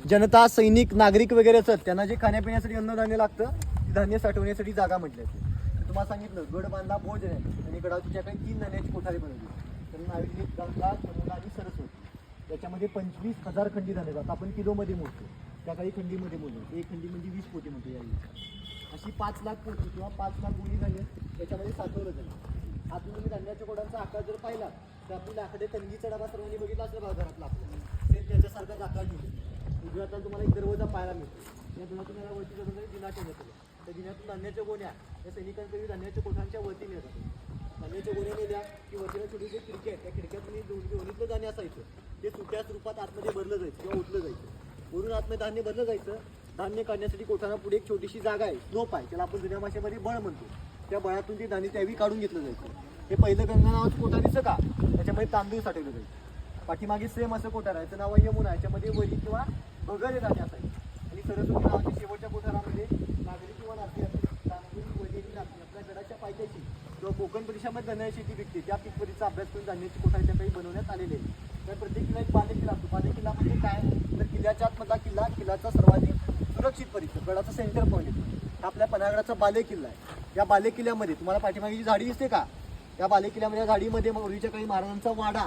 जनता, सैनिक, नागरिक वगैरे असतात त्यांना जे खाण्यापिण्यासाठी अन्नधान्य लागतं ते धान्य साठवण्यासाठी जागा म्हटली जाते. तुम्हाला सांगितलं गड बांधा भोज आहे आणि गडावर तुझ्याकडे 3 धान्याची कोठारे बनवली. तर नावेली, गंगा, यमुना आणि सरस्वती याच्यामध्ये 25,000 खंडी धान्य जातात. आपण किलोमध्ये मोजतो, त्या काही खंडीमध्ये मोजतो. एक खंडी म्हणजे 20 पोती म्हणतो यावेळी. अशी 5 लाख पोती किंवा 5 लाख गोणी धान्य याच्यामध्ये साठवलं जाईल. आतून तुम्ही धान्याच्या गोडांचा आकार जर पाहिला तर आपली लाकडे तंगीचा डबा सर्वांनी बघितला असलं बघा घरातला आपल्याला ते त्याच्यासारखाच आकार घेऊन उजव्यातून तुम्हाला एक दरवाजा पाहायला मिळतो. या दरवाजातून याला वरती जाताना दिना ठेवण्यात आलं. त्या दिन्यातून धान्याच्या गोण्या या सैनिकांकडे धान्याच्या कोठांच्या वरती नेत जातात. धान्याच्या गोण्या नेल्या की वरतीला छोटी जी खिडकी आहे त्या खिडक्यातून दोन्हीतलं धान्य असायचं ते सुट्या स्वरूपात आतमध्ये भरलं जायचं किंवा उठलं जायचं. वरून आतमध्ये धान्य भरलं जायचं. धान्य काढण्यासाठी कोठाना पुढे एक छोटीशी जागा आहे, स्लोप आहे, त्याला आपण जुन्या भाषेमध्ये बळ म्हणतो. त्या बळातून ते धान्य त्यावेळी काढून घेतलं जायचं. हे पहिलं गंगा नावाचं कोठार दिसतं का, त्याच्यामध्ये तांदूळ साठवलं जायचं. पाठीमागे सेम असं कोठार आहे, याचं नाव आहे यमुना, याच्यामध्ये वरी किंवा भगर धान्य असायचं. आणि सरस्वती नावाच्या शेवटच्या कोठारामध्ये नागरी किंवा नाती तांदूळ, वरी आणि नाती आपल्या गडाच्या पायथ्याशी किंवा कोकण प्रदेशामध्ये धान्य शेती पिकते त्या पीकपरीचा अभ्यास करून धान्याची कोठार त्या काही बनवण्यात आलेले आहे. तर प्रत्येक किल्ला एक बालेकिल्ला असतो. बालेकिल्ला म्हणजे काय, तर किल्ल्याच्या आतमधला किल्ला, किल्ल्याचा सर्वाधिक सुरक्षित परिसर, गडाचा सेंटर पॉईंट येतो. आपल्या पन्हागडाचा बालेकिल्ला आहे. या बालेकिल्ल्यामध्ये तुम्हाला पाठीमागे जी झाडी दिसते का, या बालेकिल्ल्यामध्ये या झाडीमध्ये पूर्वीच्या काही महाराजांचा वाडा,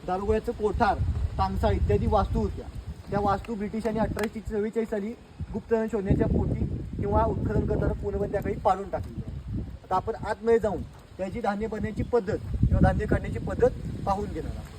दारुगोळ्याचं कोठार, तांसा इत्यादी वास्तू होत्या. त्या वास्तू ब्रिटिशांनी 1844 साली गुप्तधन शोधण्याच्या पोटी किंवा उत्खनन करताना पूर्णपणे त्या काही पाडून टाकली. आता आपण आतमध्ये जाऊन त्याची धान्य बनण्याची पद्धत किंवा धान्य काढण्याची पद्धत पाहून घेणार आहोत.